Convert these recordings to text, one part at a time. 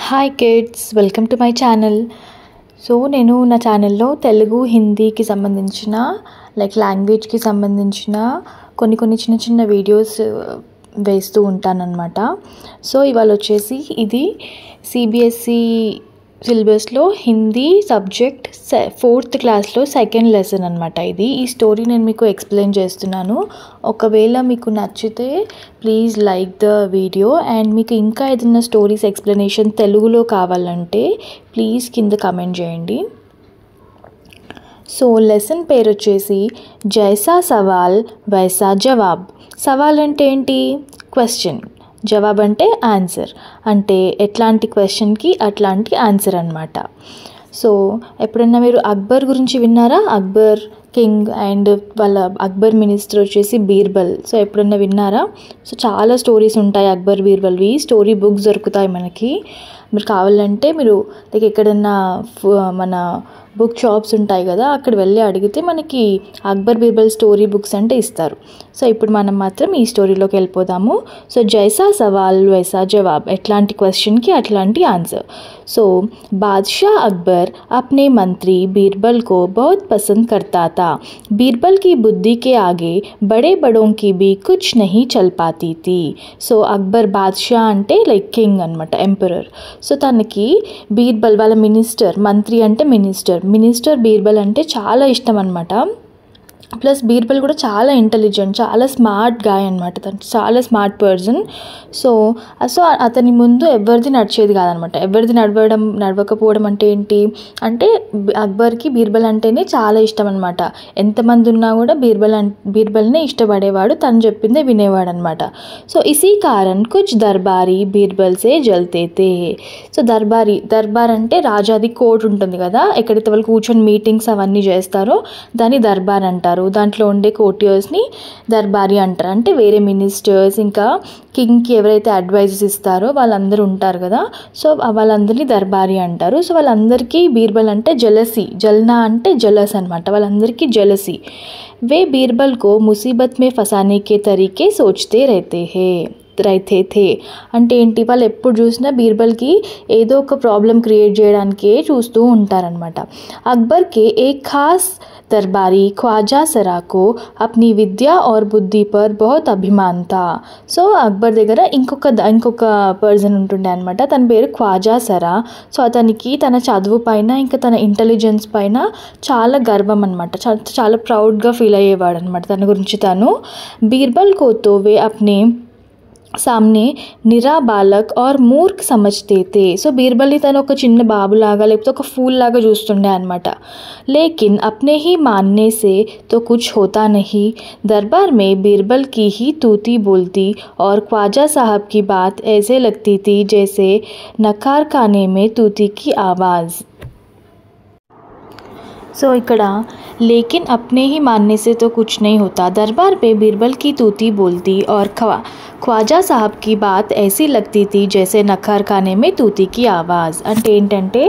Hi kids, welcome to my channel. So నేను నా ఛానల్లో తెలుగు హిందీకి సంబంధించిన లాంగ్వేజ్కి సంబంధించిన కొన్ని చిన్న చిన్న వీడియోస్ వేస్తూ ఉంటానన్నమాట. సో ఇవాళ వచ్చేసి ఇది సిబిఎస్ఈ సిలబస్లో హిందీ సబ్జెక్ట్ 4th క్లాస్లో సెకండ్ లెసన్ అనమాట. ఈ స్టోరీ నేను మీకు ఎక్స్ప్లెయిన్ చేస్తున్నాను. ఒకవేళ మీకు నచ్చితే please like the video, and మీకు ఇంకా ఏదైనా స్టోరీస్ ఎక్స్ప్లెనేషన్ తెలుగులో కావాలంటే ప్లీజ్ కింద కమెంట్ చేయండి. సో లెసన్ పేరు వచ్చేసి జైసా సవాల్ వైసా జవాబ్. సవాల్ అంటే ఏంటి? క్వశ్చన్. జవాబ్ అంటే ఆన్సర్. అంటే ఎట్లాంటి క్వశ్చన్కి అట్లాంటి ఆన్సర్ అన్నమాట. సో ఎప్పుడన్నా మీరు అక్బర్ గురించి విన్నారా? అక్బర్ కింగ్ అండ్ వాళ్ళ అక్బర్ మినిస్టర్ వచ్చేసి బీర్బల్. సో ఎప్పుడన్నా విన్నారా? సో చాలా స్టోరీస్ ఉంటాయి అక్బర్ బీర్బల్వి. స్టోరీ బుక్స్ దొరుకుతాయి మనకి. మీరు కావాలంటే మీరు ఎక్కడన్నా మన బుక్ షాప్స్ ఉంటాయి కదా, అక్కడ వెళ్ళి అడిగితే మనకి అక్బర్ బీర్బల్ స్టోరీ బుక్స్ అంటే ఇస్తారు. సో ఇప్పుడు మనం మాత్రం ఈ స్టోరీలోకి వెళ్ళిపోదాము. సో జైసా సవాల్ వైసా జవాబ్, ఎట్లాంటి క్వశ్చన్కి అట్లాంటి ఆన్సర్. సో బాద్షాह अकबर अपने मंत्री बीरबल को बहुत पसंद करता था. बीरबल की बुद्धि के आगे बड़े बड़ों की भी कुछ नहीं चल पाती थी. సో అక్బర్ బాద్షా అంటే కింగ్ అనమాట, ఎంపరర్. సో తనకి బీర్బల్ వాళ్ళ మంత్రి అంటే మినిస్టర్ బీర్బల్ అంటే చాలా ఇష్టం అనమాట. ప్లస్ బీర్బల్ కూడా చాలా ఇంటెలిజెంట్, చాలా స్మార్ట్ గాయ్ అనమాట. తను చాలా స్మార్ట్ పర్సన్. సో అతని ముందు ఎవరిది నడిచేది కాదనమాట. ఎవరిది నడవకపోవడం అంటే ఏంటి అంటే అక్బర్కి బీర్బల్ అంటేనే చాలా ఇష్టం అనమాట. ఎంతమంది ఉన్నా కూడా బీర్బల్నే ఇష్టపడేవాడు, తను చెప్పిందే వినేవాడు అనమాట. సో ఇసీ కారణ్ కుచ్ దర్బారీ బీర్బల్ సే జల్తే తే. సో దర్బార్ అంటే రాజాది కోర్ట్ ఉంటుంది కదా, ఎక్కడైతే వాళ్ళు కూర్చొని మీటింగ్స్ అవన్నీ చేస్తారో దాన్ని దర్బార్ అంటారు. దాంట్లో ఉండే కోర్టియర్స్ని దర్బారీ అంటారు. అంటే వేరే మినిస్టర్స్ ఇంకా కింగ్కి ఎవరైతే అడ్వైజెస్ ఇస్తారో వాళ్ళందరూ ఉంటారు కదా, సో వాళ్ళందరినీ దర్బారీ అంటారు. సో వాళ్ళందరికీ బీర్బల్ అంటే జల్నా అంటే జలస్ అనమాట. వాళ్ళందరికీ జలసి. వే బీర్బల్ కో ముసీబత్ మే ఫసానే కే తరీకే సోచ్తే रहते थे. అంటే ఏంటి? వాళ్ళు ఎప్పుడు చూసినా బీర్బల్కి ఏదో ఒక ప్రాబ్లం క్రియేట్ చేయడానికే చూస్తూ ఉంటారనమాట. అక్బర్ కే ఏక్ ఖాస్ दरबारी ख्वाजा सरा को अपनी विद्या और बुद्धि पर बहुत अभिमान था. సో అక్బర్ దగ్గర ఇంకొక పర్సన్ ఉంటుండే అనమాట. తన పేరు ఖ్వాజా సరా. సో అతనికి తన చదువు పైన ఇంకా తన ఇంటెలిజెన్స్ పైన చాలా గర్వం అనమాట. చాలా ప్రౌడ్గా ఫీల్ అయ్యేవాడు అనమాట తన గురించి తను. బీర్బల్ को तो वे अपने సామ్నే నిరా బాలక్ ఆర్ మూర్ఖ్ సమజ్తే తే. సో బీర్బల్ని తను ఒక చిన్న బాబులాగా లేకపోతే ఒక ఫూల్ లాగా చూస్తుండే అనమాట. లేకిన్ అప్నే హీ మాన్నే సే తో కుచ్ హోతా నహీ. దర్బార్ మే బీర్బల్ की ही तूती बोलती और ख्वाजा साहब की बात ऐसे लगती थी जैसे नकार खाने में तूती की आवाज़. సో ఇక్కడ लेकिन अपने ही मानने से तो कुछ नहीं होता. दरबार पे बीरबल की तूती बोलती और ख्वाजा साहब की बात ऐसी लगती थी जैसे नखर खाने में तूती की आवाज़. అంటే ఏంటంటే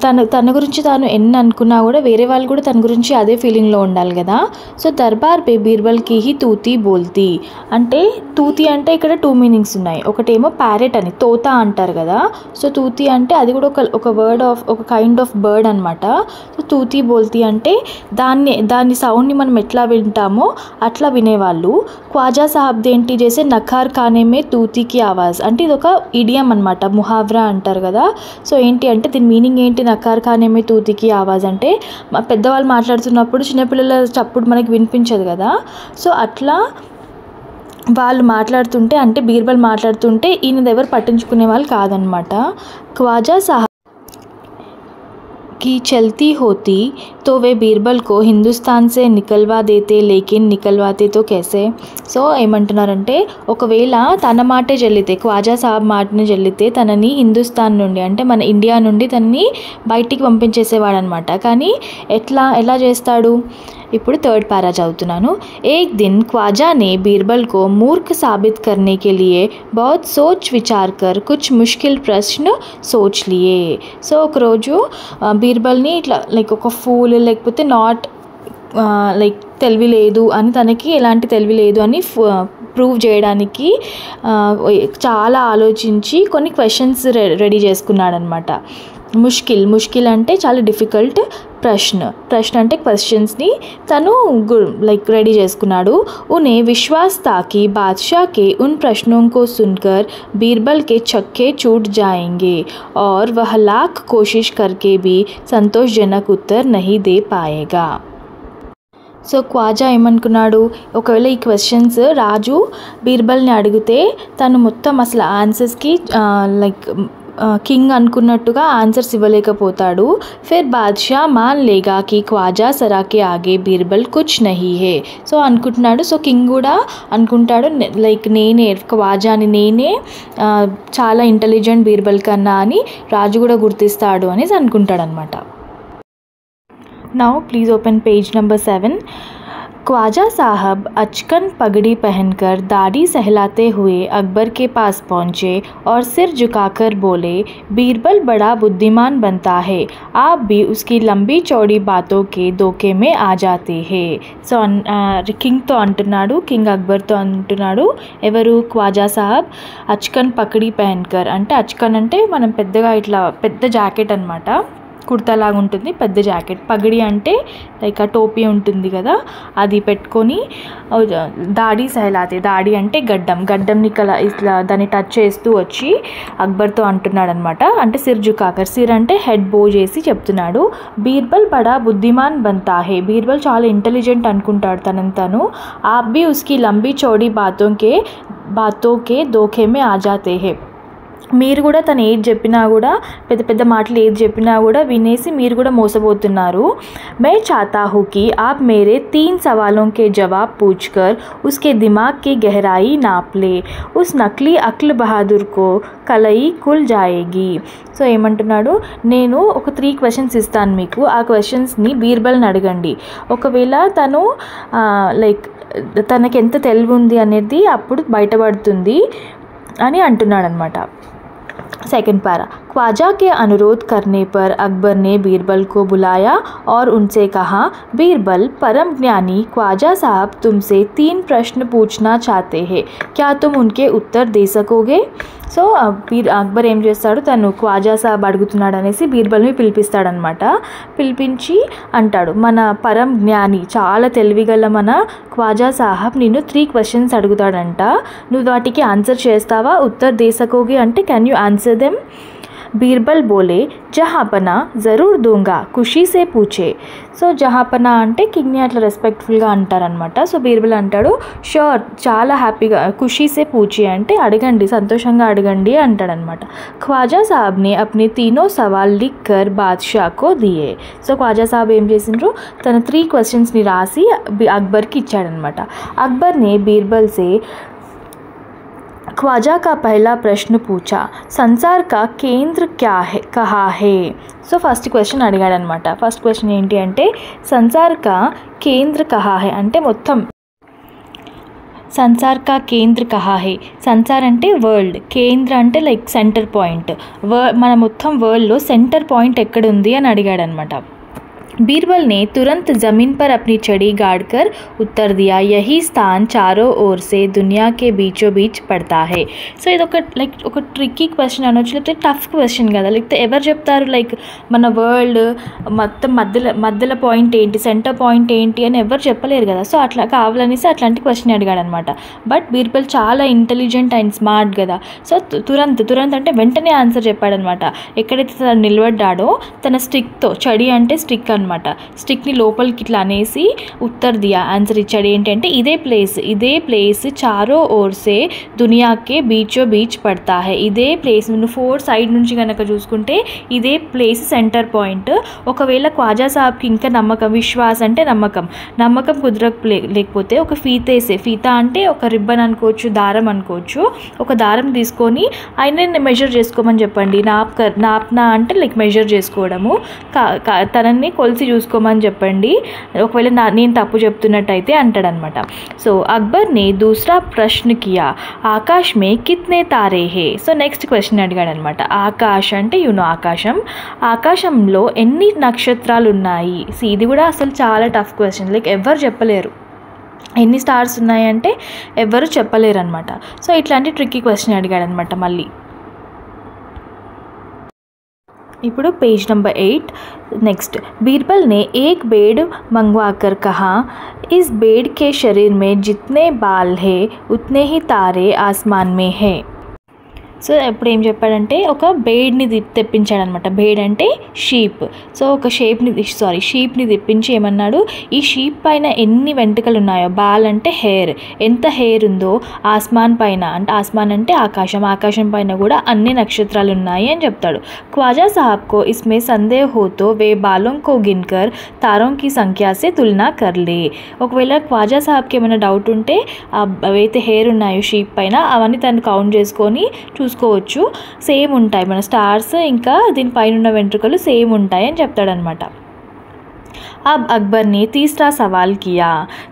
తన గురించి తాను ఎన్ని అనుకున్నా కూడా వేరే వాళ్ళు కూడా తన గురించి అదే ఫీలింగ్లో ఉండాలి కదా. సో దర్బార్ పే బీర్బల్కి హీ తూతీ బోల్తీ అంటే తూతి అంటే ఇక్కడ 2 మీనింగ్స్ ఉన్నాయి. ఒకటేమో ప్యారెట్ అని, తోత అంటారు కదా. సో తూతి అంటే అది కూడా ఒక కైండ్ ఆఫ్ బర్డ్ అనమాట. సో తూతీ బోల్తీ అంటే దాని సౌండ్ని మనం ఎట్లా వింటామో అట్లా వినేవాళ్ళు. ఖ్వాజా సాహబ్ది ఏంటి చేసే నఖార్ ఖానేమే తూతీకి ఆవాజ్ అంటే ఇది ఒక ఇడియం అనమాట, ముహావ్రా అంటారు కదా. సో ఏంటి అంటే దీని మీనింగ్ ఏంటి? నఖార్ ఖానేమే తూతీకి ఆవాజ్ అంటే పెద్దవాళ్ళు మాట్లాడుతున్నప్పుడు చిన్నపిల్లల చప్పుడు మనకి వినిపించదు కదా. సో అట్లా వాళ్ళు మాట్లాడుతుంటే అంటే బీర్బల్ మాట్లాడుతుంటే ఈయనది ఎవరు పట్టించుకునే వాళ్ళు కాదనమాట. ఖ్వాజా సాహబ్ की चलती होती तो वे बीरबल को हिंदुस्तान से निकलवा देते, लेकिन निकलवाते तो कैसे. సో ఏమంటున్నారంటే ఒకవేళ తన మాటే చెల్లితే, ఖ్వాజా సాహబ్ మాటని చెల్లితే తనని హిందుస్థాన్ నుండి అంటే మన ఇండియా నుండి తనని బయటికి పంపించేసేవాడు అనమాట. కానీ ఎలా చేస్తాడు? ఇప్పుడు 3rd पैरा చదువుతున్నాను. एक दिन ख्वाजा ने बीरबल को मूर्ख साबित करने के लिए बहुत सोच विचार कर कुछ मुश्किल प्रश्न सोच लिए. సో ఒకరోజు బీర్బల్ని ఇట్లా ఒక ఫూల్ లేకపోతే నాట్ తెలివి లేదు అని, తనకి ఎలాంటి తెలివి లేదు అని ప్రూవ్ చేయడానికి చాలా ఆలోచించి కొన్ని క్వశ్చన్స్ రెడీ చేసుకున్నాడు అనమాట. ముష్కిల్ అంటే చాలా డిఫికల్ట్, ప్రశ్న అంటే క్వశ్చన్స్ని తను రెడీ చేసుకున్నాడు. उन्हें विश्वास था कि बादशाह के उन प्रश्नों को सुनकर बीरबल के छक्के छूट जाएंगे और वह लाख कोशिश करके भी संतोषजनक उत्तर नहीं दे पाएगा. సో ఖ్వాజా ఏమనుకున్నాడు, ఒకవేళ ఈ క్వశ్చన్స్ రాజు బీర్బల్ని అడిగితే తను మొత్తం అసలు ఆన్సర్స్కి కింగ్ అనుకున్నట్టుగా ఆన్సర్స్ ఇవ్వలేకపోతాడు. ఫిర్ బాద్షా మాన్ లేగా కి ఖ్వాజా సరాకే ఆగే బీర్బల్ కుచ్ నహీ హే. సో అనుకుంటున్నాడు, సో కింగ్ కూడా అనుకుంటాడు నేనే ఖ్వాజాని, నేనే చాలా ఇంటెలిజెంట్ బీర్బల్ కన్నా అని రాజు కూడా గుర్తిస్తాడు అనేసి అనుకుంటాడు అనమాట. Now please open page number 7. Khwaja Sahab अचकन पगड़ी पहनकर दाढ़ी सहलाते हुए अकबर के पास पहुँचे और सिर झुकाकर बोले, बीरबल बड़ा बुद्धिमान बनता है, आप भी उसकी लंबी चौड़ी बातों के धोखे में आ जाते हैं. సో కింగ్తో అంటున్నాడు, కింగ్ అక్బర్తో అంటున్నాడు. ఎవరు? ఖ్వాజా సాహబ్. అచ్కన్ పకడీ పెహన్కర్ అంటే, అచ్కన్ అంటే మనం పెద్దగా ఇట్లా పెద్ద జాకెట్ అనమాట, కుర్తాలాగా ఉంటుంది, పెద్ద జాకెట్. పగడి అంటే లైక్ ఆ టోపీ ఉంటుంది కదా, అది పెట్టుకొని దాడి సహలాతే, దాడి అంటే గడ్డంని ఇట్లా దాన్ని టచ్ చేస్తూ వచ్చి అక్బర్తో అంటున్నాడు అనమాట. అంటే సిర్ జుకాకర్, సిర్ అంటే హెడ్ బో చేసి చెప్తున్నాడు. బీర్బల్ బడా బుద్ధిమాన్ బంతా హే, బీర్బల్ చాలా ఇంటెలిజెంట్ అనుకుంటాడు తనని తను. ఆప్ భీ ఉస్కి లంబీ చౌడీ బాతో కే ధోఖే మే ఆ జాతే హే, మీరు కూడా తను ఏది చెప్పినా కూడా, పెద్ద పెద్ద మాటలు ఏది చెప్పినా కూడా వినేసి మీరు కూడా మోసపోతున్నారు. मैं चाहता हूँ कि आप मेरे 3 सवालों के जवाब पूछकर उसके दिमाग की गहराई नाप ले. उस नकली अक्ल बहादुर को कलई खुल जाएगी. సో ఏమంటున్నాడు, నేను ఒక 3 క్వశ్చన్స్ ఇస్తాను మీకు, ఆ క్వశ్చన్స్ని బీర్బల్ని అడగండి. ఒకవేళ తను తనకి ఎంత తెలివి ఉంది అనేది అప్పుడు బయటపడుతుంది అని అంటున్నాడు అనమాట. Second para. ख्वाजा के अनुरोध करने पर अकबर ने बीरबल को बुलाया और उनसे कहा, बीरबल परम ज्ञानी ख्वाजा साहब तुमसे 3 प्रश्न पूछना चाहते हैं, क्या तुम उनके उत्तर दे सकोगे. సో అక్బర్ ఏం చేస్తాడు, తను ఖ్వాజా సాహబ్ అడుగుతున్నాడు అనేసి బీర్బల్ని పిలిపిస్తాడనమాట. పిలిపించి అంటాడు, మన పరం జ్ఞాని, చాలా తెలివిగల మన ఖ్వాజా సాహబ్ నిన్ను 3 క్వశ్చన్స్ అడుగుతాడంట, నువ్వు వాటికి ఆన్సర్ చేస్తావా, ఉత్తర్ దే సకోగే అంటే can you answer them. Birbal బోలే, జహాపనా జరూర్ దూంగా ఖుషీ సే పూచే. సో జహాపనా అంటే కింగ్ని అట్లా రెస్పెక్ట్ఫుల్గా అంటారనమాట. సో బీర్బల్ అంటాడు, షూర్, చాలా హ్యాపీగా, ఖుషీ సే పూచే అంటే అడగండి, సంతోషంగా అడగండి అంటాడనమాట. ఖ్వాజా సాహబ్ని అప్నే 3 సవాల్ లిఖ్ కర్ బాద్షా కో దియే. సో ఖ్వాజా సాహబ్ ఏం చేసిండ్రు, తన 3 క్వశ్చన్స్ని రాసి అక్బర్కి ఇచ్చాడనమాట. అక్బర్ నే బీర్బల్ సే ख्वाजा का पहला प्रश्न पूछा, संसार का केंद्र क्या है, कहा है. సో ఫస్ట్ క్వశ్చన్ అడిగాడనమాట. ఫస్ట్ క్వశ్చన్ ఏంటి అంటే, సంసార్ కా కేంద్ర కహా హే అంటే మొత్తం సంసార్ కా కేంద్ర కహా హే. సంసార్ అంటే వరల్డ్, కేంద్ర అంటే సెంటర్ పాయింట్, మన మొత్తం వరల్డ్లో సెంటర్ పాయింట్ ఎక్కడ ఉంది అని అడిగాడనమాట. बीरबल ने तुरंत ज़मीन पर अपनी छड़ी गाड़कर उत्तर दिया, यही स्थान चारों ओर से दुनिया के बीचों बीच पड़ता है. సో ఇది ఒక ట్రిక్కీ క్వశ్చన్ అనొచ్చు, లేకపోతే టఫ్ క్వశ్చన్ కదా. లేకపోతే ఎవరు చెప్తారు మన వరల్డ్ మొత్తం మధ్యలో పాయింట్ ఏంటి, సెంటర్ పాయింట్ ఏంటి అని ఎవరు చెప్పలేరు కదా. సో అట్లా కావాలనేసి అట్లాంటి క్వశ్చన్ అడిగాడు అనమాట. బట్ బీర్బల్ చాలా ఇంటెలిజెంట్ అండ్ స్మార్ట్ కదా. సో తురంత్ అంటే వెంటనే ఆన్సర్ చెప్పాడనమాట. ఎక్కడైతే తను నిలబడ్డాడో తన స్టిక్తో, చడి అంటే స్టిక్ అనమాట, స్టిక్ని లోపలికి ఇట్లా అనేసి ఉత్తర్ దియా, ఆన్సర్ ఇచ్చాడు. ఏంటంటే ఇదే ప్లేస్ చారో ఓర్సే దునియాకే బీచో బీచ్ పడతా హై. ఇదే ప్లేస్, నువ్వు 4 సైడ్ నుంచి కనుక చూసుకుంటే ఇదే ప్లేస్ సెంటర్ పాయింట్. ఒకవేళ ఖ్వాజా సాహబ్కి ఇంకా విశ్వాస్ అంటే నమ్మకం లేకపోతే ఒక ఫీతా అంటే ఒక రిబ్బన్ అనుకోవచ్చు, దారం అనుకోవచ్చు. ఒక దారం తీసుకొని ఆయన మెజర్ చేసుకోమని చెప్పండి. నాప్నా అంటే మెజర్ చేసుకోవడము, తనని కొలిసి చూసుకోమని చెప్పండి, ఒకవేళ నేను తప్పు చెప్తున్నట్టయితే అంటాడనమాట. సో అక్బర్ నే దూసరా ప్రశ్న కియా, ఆకాశ్ మే కిత్నే తారే హే. సో నెక్స్ట్ క్వశ్చన్ అడిగాడనమాట. ఆకాశ్ అంటే ఆకాశంలో ఎన్ని నక్షత్రాలు ఉన్నాయి. ఇది కూడా అసలు చాలా టఫ్ క్వశ్చన్, ఎవరు చెప్పలేరు. ఎన్ని స్టార్స్ ఉన్నాయంటే ఎవ్వరు చెప్పలేరు అనమాట. సో ఇట్లాంటి ట్రిక్కీ క్వశ్చన్ అడిగాడు అనమాట. మళ్ళీ ఇప్పుడు पेज नंबर 8 नेक्स्ट बीरबल ने एक बेड मंगवाकर कहा इस बेड के शरीर में जितने बाल हैं उतने ही तारे आसमान में हैं. సో ఎప్పుడు ఏం చెప్పాడంటే ఒక బేడ్ని తెప్పించాడనమాట. బేడ్ అంటే షీప్. సో ఒక షీప్ని తెప్పించి ఏమన్నాడు, ఈ షీప్ పైన ఎన్ని వెంట్రుకలు ఉన్నాయో, బాల్ అంటే హెయిర్, ఎంత హెయిర్ ఉందో ఆస్మాన్ పైన, అంటే ఆస్మాన్ అంటే ఆకాశం పైన కూడా అన్ని నక్షత్రాలు ఉన్నాయి అని చెప్తాడు. ख्वाजा साहब को इसमें संदेह हो तो वे बालों को गिनकर तारों की संख्या से तुलना कर ले. ఒకవేళ ख्वाजा साहबకి ఏమైనా డౌట్ ఉంటే అవైతే హెయిర్ ఉన్నాయో షీప్ పైన అవన్నీ తను కౌంట్ చేసుకొని చూసుకోవచ్చు. సేమ్ ఉంటాయి, మన స్టార్స్ ఇంకా దీనిపైన ఉన్న వెంట్రుకలు సేమ్ ఉంటాయి అని చెప్తాడనమాట. अब अकबर ने तीसरा सवाल किया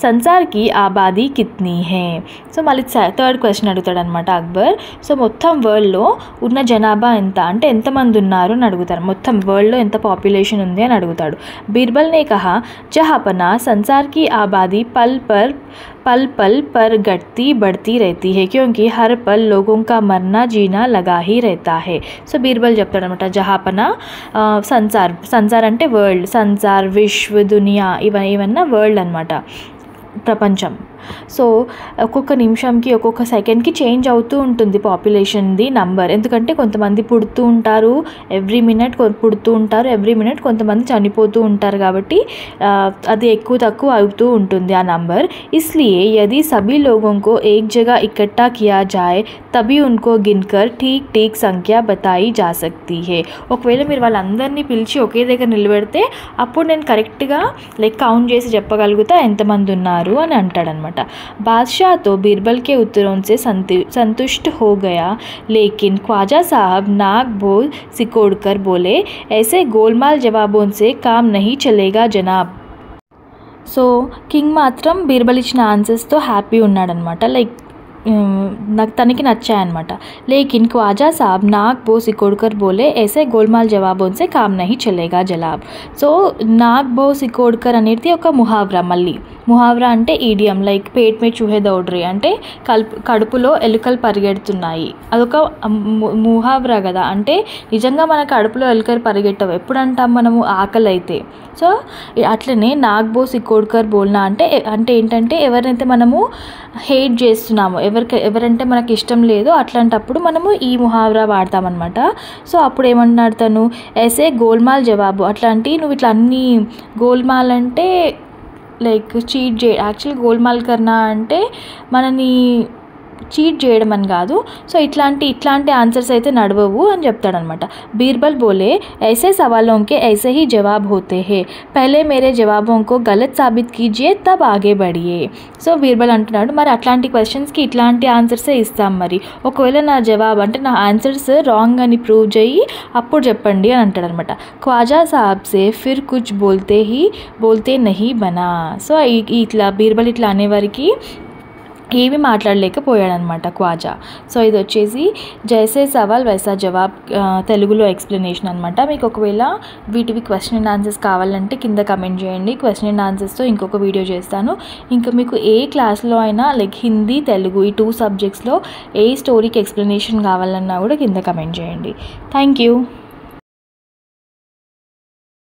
संसार की आबादी कितनी है. సో మళ్ళీ థర్డ్ క్వశ్చన్ అడుగుతాడనమాట అక్బర్. సో మొత్తం వరల్డ్లో ఉన్న జనాభా ఎంత, అంటే ఎంతమంది ఉన్నారు అని అడుగుతారు. మొత్తం వరల్డ్లో ఎంత పాపులేషన్ ఉంది అని అడుగుతాడు. బీర్బల్ ने कहा जहाँपना संसार की आबादी पल पल पर घटती बढ़ती रहती है क्योंकि हर पल लोगों का मरना जीना लगा ही रहता है. సో బీర్బల్ చెప్తాడనమాట జహాపన సంసార్ అంటే వరల్డ్, సంసార్ విశ్వ దునియా ఇవన్నా వరల్డ్ అనమాట, ప్రపంచం. సో ఒక్కొక్క నిమిషంకి ఒక్కొక్క సెకండ్కి చేంజ్ అవుతూ ఉంటుంది పాపులేషన్ది నంబర్. ఎందుకంటే కొంతమంది పుడుతూ ఉంటారు ఎవ్రీ మినిట్, కొంతమంది చనిపోతూ ఉంటారు కాబట్టి అది ఎక్కువ తక్కువ అవుతూ ఉంటుంది ఆ నంబర్. इसलिए यदि सभी लोगों को एक जगह इकट्ठा किया जाए तभी उनको गिनकर ठीक సంఖ్య बताई जा सकती है. ఒకవేళ మీరు వాళ్ళందరినీ పిలిచి ఒకే దగ్గర నిలబెడితే అప్పుడు నేను కరెక్ట్గా కౌంట్ చేసి చెప్పగలుగుతా ఎంతమంది ఉన్నారు అని అంటాడనమాట. बादशाह तो बीरबल के उत्तरों से संतुष्ट हो गया, लेकिन ख्वाजा साहब नाक बोल सिकोड़कर बोले ऐसे गोलमाल जवाबों से काम नहीं चलेगा जनाब. సో కింగ్ మాత్రం బీర్బల్ ఇచ్చిన ఆన్సర్స్తో హ్యాపీ ఉన్నాడనమాట, నాకు తనకి నచ్చాయన్నమాట. లేకిన్ ख्वाजा साहब नाक बो सिकोड़कर बोले ऐसे गोलमाल जवाबों से काम नहीं चलेगा जनाब. సో నాక్ బో సికోడ్కర్ అనేది ఒక ముహావరా. మళ్ళీ ముహావరా అంటే ఈడియం, పేట్ మే చూహే దౌడ్రే అంటే కడుపులో ఎలుకలు పరిగెడుతున్నాయి, అదొక ముహావరా కదా. అంటే నిజంగా మన కడుపులో ఎలుకలు పరిగెట్టవు, ఎప్పుడు అంటాం మనము, ఆకలి అయితే. సో అట్లనే నాక్ బో సికోడ్కర్ బోల్నా అంటే ఏంటంటే ఎవరైతే మనము హేట్ చేస్తున్నామో, ఎవరంటే మనకి ఇష్టం లేదో అట్లాంటప్పుడు మనము ఈ ముహావరా వాడతామన్నమాట. సో అప్పుడు ఏమన్నాడు తను, ऐसे గోల్మాల్ జవాబు, అట్లాంటి నువ్వు ఇట్లా అన్నీ, గోల్మాల్ అంటే చీట్ యాక్చువల్లీ గోల్మాల్ కర్నా అంటే మనని చీట్ చేయడం అని కాదు. సో ఇట్లాంటి ఆన్సర్స్ అయితే నడవవు అని చెప్తాడనమాట. బీర్బల్ బోలే ऐसे सवालों के ऐसे ही जवाब होते हैं, पहले मेरे जवाबों को गलत साबित कीजिए तब आगे बढ़िए. సో బీర్బల్ అంటున్నాడు మరి అట్లాంటి క్వశ్చన్స్కి ఇట్లాంటి ఆన్సర్సే ఇస్తాం, మరి ఒకవేళ నా జవాబు అంటే నా ఆన్సర్స్ రాంగ్ అని ప్రూవ్ చేయి అప్పుడు చెప్పండి అని అంటాడనమాట. ख्वाजा साहब से फिर कुछ बोलते नहीं बना. సో ఇట్లా బీర్బల్ ఇట్లా అనేవారికి ఏమీ మాట్లాడలేకపోయాడనమాట ఖ్వాజా. సో ఇది వచ్చేసి జైసే సవాల్ వైసా జవాబ్ తెలుగులో ఎక్స్ప్లెనేషన్ అనమాట. మీకు ఒకవేళ వీటివి క్వశ్చన్ అండ్ ఆన్సర్స్ కావాలంటే కింద కమెంట్ చేయండి, క్వశ్చన్ అండ్ ఆన్సర్స్తో ఇంకొక వీడియో చేస్తాను. ఇంకా మీకు ఏ క్లాస్లో అయినా హిందీ తెలుగు ఈ 2 సబ్జెక్ట్స్లో ఏ స్టోరీకి ఎక్స్ప్లెనేషన్ కావాలన్నా కూడా కింద కమెంట్ చేయండి. Thank you.